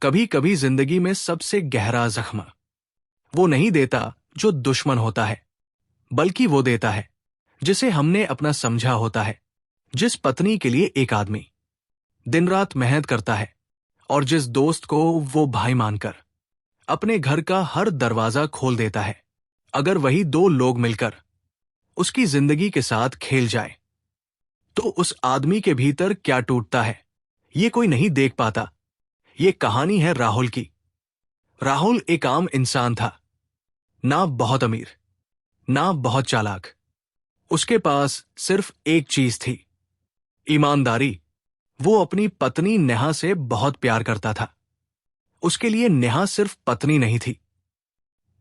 कभी कभी जिंदगी में सबसे गहरा जख्म वो नहीं देता जो दुश्मन होता है, बल्कि वो देता है जिसे हमने अपना समझा होता है। जिस पत्नी के लिए एक आदमी दिन रात मेहनत करता है और जिस दोस्त को वो भाई मानकर अपने घर का हर दरवाजा खोल देता है, अगर वही दो लोग मिलकर उसकी जिंदगी के साथ खेल जाए तो उस आदमी के भीतर क्या टूटता है ये कोई नहीं देख पाता। ये कहानी है राहुल की। राहुल एक आम इंसान था, ना बहुत अमीर, ना बहुत चालाक। उसके पास सिर्फ एक चीज थी, ईमानदारी। वो अपनी पत्नी नेहा से बहुत प्यार करता था। उसके लिए नेहा सिर्फ पत्नी नहीं थी,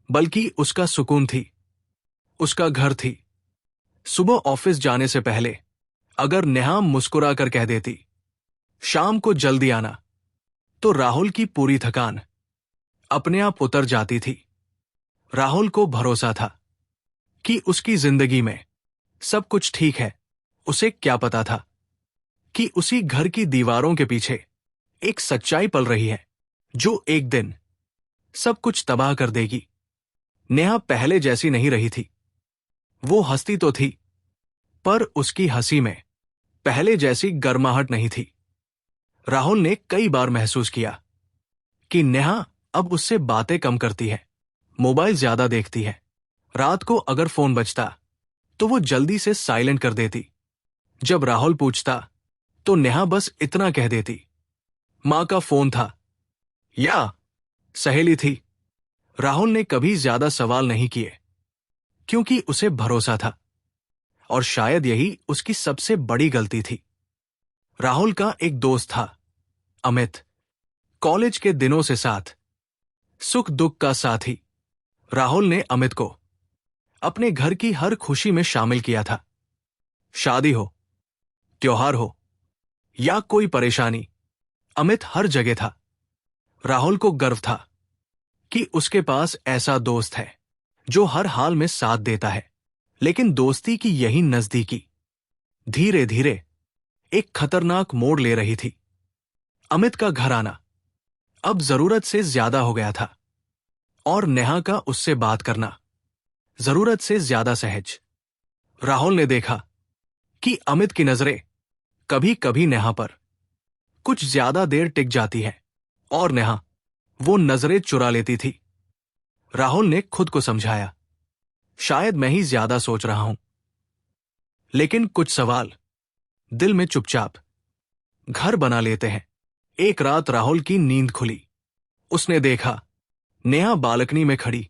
बल्कि उसका सुकून थी, उसका घर थी। सुबह ऑफिस जाने से पहले अगर नेहा मुस्कुरा कर कह देती, शाम को जल्दी आना, तो राहुल की पूरी थकान अपने आप उतर जाती थी। राहुल को भरोसा था कि उसकी जिंदगी में सब कुछ ठीक है। उसे क्या पता था कि उसी घर की दीवारों के पीछे एक सच्चाई पल रही है जो एक दिन सब कुछ तबाह कर देगी। नेहा पहले जैसी नहीं रही थी। वो हंसती तो थी, पर उसकी हंसी में पहले जैसी गर्माहट नहीं थी। राहुल ने कई बार महसूस किया कि नेहा अब उससे बातें कम करती है, मोबाइल ज्यादा देखती है। रात को अगर फोन बजता तो वो जल्दी से साइलेंट कर देती। जब राहुल पूछता तो नेहा बस इतना कह देती, मां का फोन था या सहेली थी। राहुल ने कभी ज्यादा सवाल नहीं किए, क्योंकि उसे भरोसा था, और शायद यही उसकी सबसे बड़ी गलती थी। राहुल का एक दोस्त था, अमित, कॉलेज के दिनों से साथ, सुख दुख का साथी। राहुल ने अमित को अपने घर की हर खुशी में शामिल किया था। शादी हो, त्योहार हो या कोई परेशानी, अमित हर जगह था। राहुल को गर्व था कि उसके पास ऐसा दोस्त है जो हर हाल में साथ देता है। लेकिन दोस्ती की यही नजदीकी धीरे धीरे एक खतरनाक मोड़ ले रही थी। अमित का घर आना अब जरूरत से ज्यादा हो गया था, और नेहा का उससे बात करना जरूरत से ज्यादा सहज। राहुल ने देखा कि अमित की नजरें कभी कभी नेहा पर कुछ ज्यादा देर टिक जाती है, और नेहा वो नजरें चुरा लेती थी। राहुल ने खुद को समझाया, शायद मैं ही ज्यादा सोच रहा हूं। लेकिन कुछ सवाल दिल में चुपचाप घर बना लेते हैं। एक रात राहुल की नींद खुली। उसने देखा नेहा बालकनी में खड़ी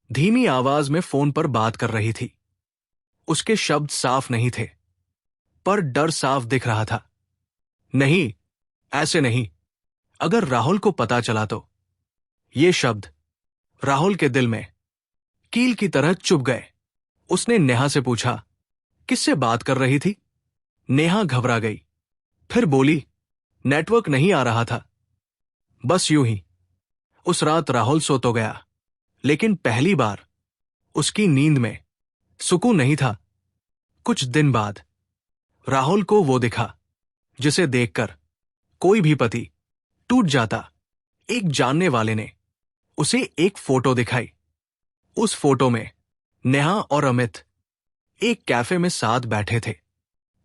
धीमी आवाज में फोन पर बात कर रही थी। उसके शब्द साफ नहीं थे, पर डर साफ दिख रहा था। नहीं, ऐसे नहीं, अगर राहुल को पता चला तो। ये शब्द राहुल के दिल में कील की तरह चुभ गए। उसने नेहा से पूछा, किससे बात कर रही थी? नेहा घबरा गई, फिर बोली, नेटवर्क नहीं आ रहा था, बस यूं ही। उस रात राहुल सो तो गया, लेकिन पहली बार उसकी नींद में सुकून नहीं था। कुछ दिन बाद राहुल को वो दिखा जिसे देखकर कोई भी पति टूट जाता। एक जानने वाले ने उसे एक फोटो दिखाई। उस फोटो में नेहा और अमित एक कैफे में साथ बैठे थे,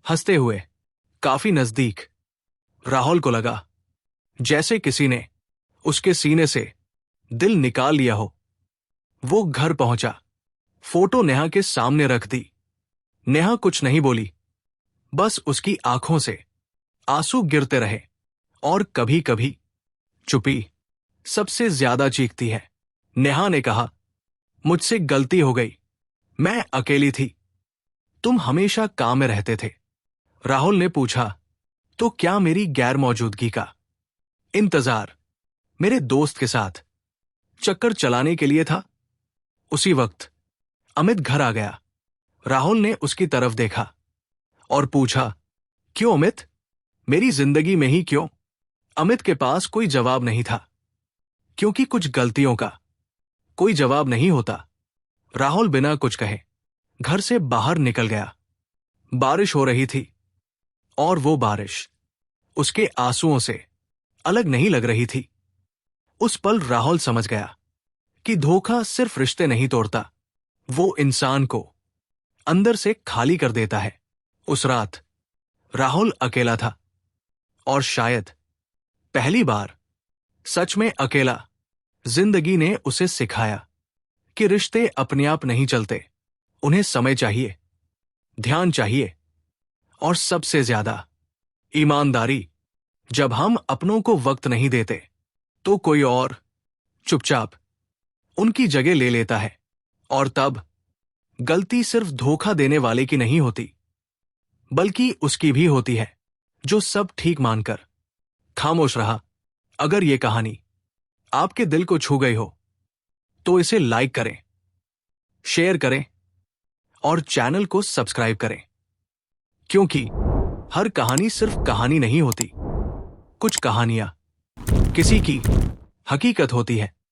हंसते हुए, काफी नजदीक। राहुल को लगा जैसे किसी ने उसके सीने से दिल निकाल लिया हो। वो घर पहुंचा, फोटो नेहा के सामने रख दी। नेहा कुछ नहीं बोली, बस उसकी आंखों से आंसू गिरते रहे, और कभी कभी चुप्पी सबसे ज्यादा चीखती है। नेहा ने कहा, मुझसे गलती हो गई, मैं अकेली थी, तुम हमेशा काम में रहते थे। राहुल ने पूछा, तो क्या मेरी गैर मौजूदगी का इंतजार मेरे दोस्त के साथ चक्कर चलाने के लिए था? उसी वक्त अमित घर आ गया। राहुल ने उसकी तरफ देखा और पूछा, क्यों अमित, मेरी जिंदगी में ही क्यों? अमित के पास कोई जवाब नहीं था, क्योंकि कुछ गलतियों का कोई जवाब नहीं होता। राहुल बिना कुछ कहे घर से बाहर निकल गया। बारिश हो रही थी, और वो बारिश उसके आंसुओं से अलग नहीं लग रही थी। उस पल राहुल समझ गया कि धोखा सिर्फ रिश्ते नहीं तोड़ता, वो इंसान को अंदर से खाली कर देता है। उस रात राहुल अकेला था और शायद पहली बार सच में अकेला। जिंदगी ने उसे सिखाया कि रिश्ते अपने आप नहीं चलते, उन्हें समय चाहिए, ध्यान चाहिए और सबसे ज्यादा ईमानदारी। जब हम अपनों को वक्त नहीं देते तो कोई और चुपचाप उनकी जगह ले लेता है, और तब गलती सिर्फ धोखा देने वाले की नहीं होती, बल्कि उसकी भी होती है जो सब ठीक मानकर खामोश रहा। अगर ये कहानी आपके दिल को छू गई हो तो इसे लाइक करें, शेयर करें और चैनल को सब्सक्राइब करें, क्योंकि हर कहानी सिर्फ कहानी नहीं होती, कुछ कहानियां किसी की हकीकत होती है।